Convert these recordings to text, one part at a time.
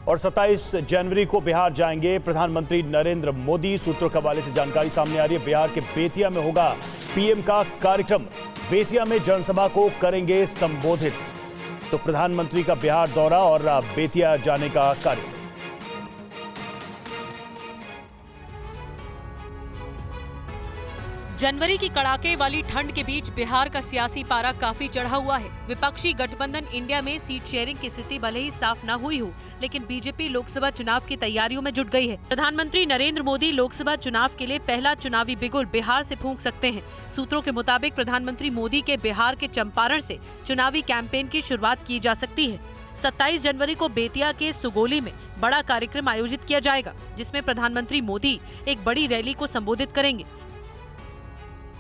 और 27 जनवरी को बिहार जाएंगे प्रधानमंत्री नरेंद्र मोदी। सूत्रों के हवाले से जानकारी सामने आ रही है। बिहार के बेतिया में होगा पीएम का कार्यक्रम। बेतिया में जनसभा को करेंगे संबोधित। तो प्रधानमंत्री का बिहार दौरा और बेतिया जाने का कार्यक्रम। जनवरी की कड़ाके वाली ठंड के बीच बिहार का सियासी पारा काफी चढ़ा हुआ है। विपक्षी गठबंधन इंडिया में सीट शेयरिंग की स्थिति भले ही साफ न हुई हो, लेकिन बीजेपी लोकसभा चुनाव की तैयारियों में जुट गई है। प्रधानमंत्री नरेंद्र मोदी लोकसभा चुनाव के लिए पहला चुनावी बिगुल बिहार से फूंक सकते हैं। सूत्रों के मुताबिक प्रधानमंत्री मोदी के बिहार के चंपारण से चुनावी कैंपेन की शुरुआत की जा सकती है। 27 जनवरी को बेतिया के सुगोली में बड़ा कार्यक्रम आयोजित किया जाएगा, जिसमें प्रधानमंत्री मोदी एक बड़ी रैली को संबोधित करेंगे।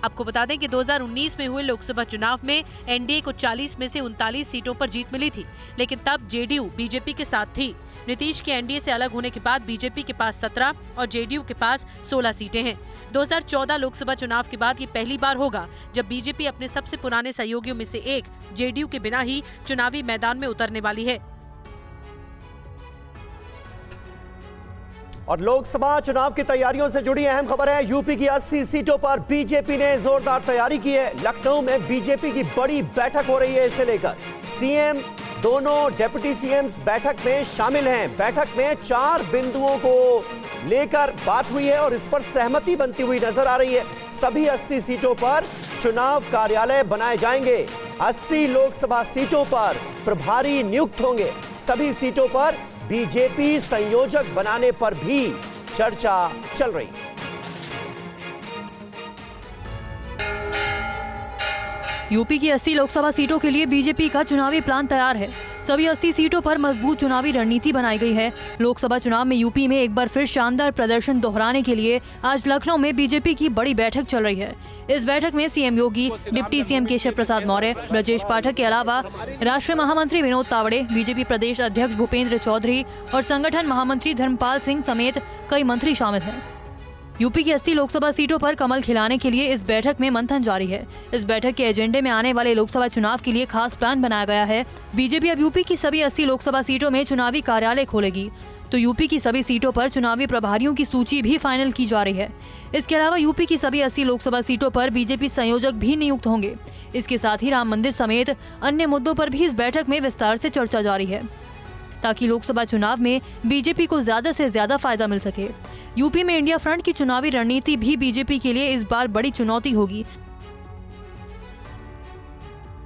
आपको बता दें कि 2019 में हुए लोकसभा चुनाव में एनडीए को 40 में से 39 सीटों पर जीत मिली थी, लेकिन तब जेडीयू बीजेपी के साथ थी। नीतीश के एनडीए से अलग होने के बाद बीजेपी के पास 17 और जेडीयू के पास 16 सीटें हैं। 2014 लोकसभा चुनाव के बाद ये पहली बार होगा जब बीजेपी अपने सबसे पुराने सहयोगियों में से एक जेडीयू के बिना ही चुनावी मैदान में उतरने वाली है। और लोकसभा चुनाव की तैयारियों से जुड़ी अहम खबर है। यूपी की 80 सीटों पर बीजेपी ने जोरदार तैयारी की है। लखनऊ में बीजेपी की बड़ी बैठक हो रही है। इसे लेकर सीएम, दोनों डिप्टी सीएम्स बैठक में शामिल हैं। बैठक में 4 बिंदुओं को लेकर बात हुई है और इस पर सहमति बनती हुई नजर आ रही है। सभी 80 सीटों पर चुनाव कार्यालय बनाए जाएंगे। 80 लोकसभा सीटों पर प्रभारी नियुक्त होंगे। सभी सीटों पर बीजेपी संयोजक बनाने पर भी चर्चा चल रही है। यूपी की 80 लोकसभा सीटों के लिए बीजेपी का चुनावी प्लान तैयार है। सभी 80 सीटों पर मजबूत चुनावी रणनीति बनाई गई है। लोकसभा चुनाव में यूपी में एक बार फिर शानदार प्रदर्शन दोहराने के लिए आज लखनऊ में बीजेपी की बड़ी बैठक चल रही है। इस बैठक में सीएम योगी, डिप्टी सीएम केशव प्रसाद मौर्य, ब्रजेश पाठक के अलावा राष्ट्रीय महामंत्री विनोद तावड़े, बीजेपी प्रदेश अध्यक्ष भूपेंद्र चौधरी और संगठन महामंत्री धर्मपाल सिंह समेत कई मंत्री शामिल हैं। यूपी की 80 लोकसभा सीटों पर कमल खिलाने के लिए इस बैठक में मंथन जारी है। इस बैठक के एजेंडे में आने वाले लोकसभा चुनाव के लिए खास प्लान बनाया गया है। बीजेपी अब यूपी की सभी 80 लोकसभा सीटों में चुनावी कार्यालय खोलेगी। तो यूपी की सभी सीटों पर चुनावी प्रभारियों की सूची भी फाइनल की जा रही है। इसके अलावा यूपी की सभी 80 लोकसभा सीटों पर बीजेपी संयोजक भी नियुक्त होंगे। इसके साथ ही राम मंदिर समेत अन्य मुद्दों पर भी इस बैठक में विस्तार से चर्चा जारी है, ताकि लोकसभा चुनाव में बीजेपी को ज्यादा से ज्यादा फायदा मिल सके। यूपी में इंडिया फ्रंट की चुनावी रणनीति भी बीजेपी के लिए इस बार बड़ी चुनौती होगी।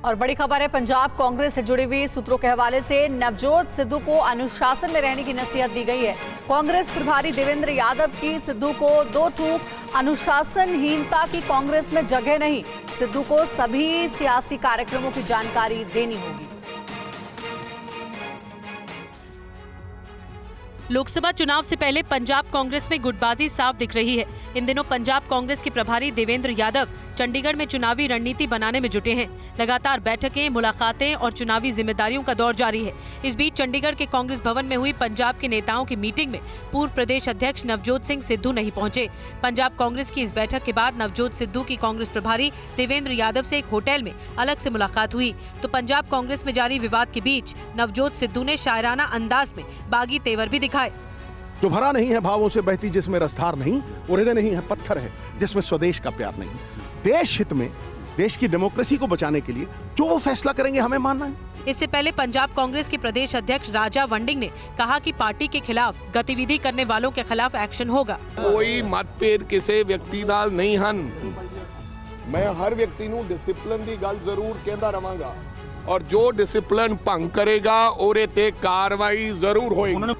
और बड़ी खबर है पंजाब कांग्रेस से जुड़ी हुई। सूत्रों के हवाले से नवजोत सिद्धू को अनुशासन में रहने की नसीहत दी गई है। कांग्रेस प्रभारी देवेंद्र यादव की सिद्धू को 2 टूक अनुशासनहीनता की कांग्रेस में जगह नहीं। सिद्धू को सभी सियासी कार्यक्रमों की जानकारी देनी होगी। लोकसभा चुनाव से पहले पंजाब कांग्रेस में गुटबाजी साफ दिख रही है। इन दिनों पंजाब कांग्रेस के प्रभारी देवेंद्र यादव चंडीगढ़ में चुनावी रणनीति बनाने में जुटे हैं। लगातार बैठकें, मुलाकातें और चुनावी जिम्मेदारियों का दौर जारी है। इस बीच चंडीगढ़ के कांग्रेस भवन में हुई पंजाब के नेताओं की मीटिंग में पूर्व प्रदेश अध्यक्ष नवजोत सिंह सिद्धू नहीं पहुंचे। पंजाब कांग्रेस की इस बैठक के बाद नवजोत सिद्धू की कांग्रेस प्रभारी देवेंद्र यादव से एक होटल में अलग से मुलाकात हुई। तो पंजाब कांग्रेस में जारी विवाद के बीच नवजोत सिद्धू ने शायराना अंदाज में बागी तेवर भी दिखाए। जो भरा नहीं है भावों से बहती जिसमें रसधार नहीं, और हृदय नहीं है पत्थर है जिसमें स्वदेश का प्यार नहीं। देश हित में, देश की डेमोक्रेसी को बचाने के लिए जो वो फैसला करेंगे हमें मानना है। इससे पहले पंजाब कांग्रेस के प्रदेश अध्यक्ष राजा वंडिंग ने कहा कि पार्टी के खिलाफ गतिविधि करने वालों के खिलाफ एक्शन होगा। कोई मतभेद किसी व्यक्ति नाल नहीं हन। मैं हर व्यक्ति नूं डिसिप्लिन की गल जरूर कहता रहांगा और जो डिसिप्लिन भंग करेगा ओरे ते कार्रवाई जरूर होएगी।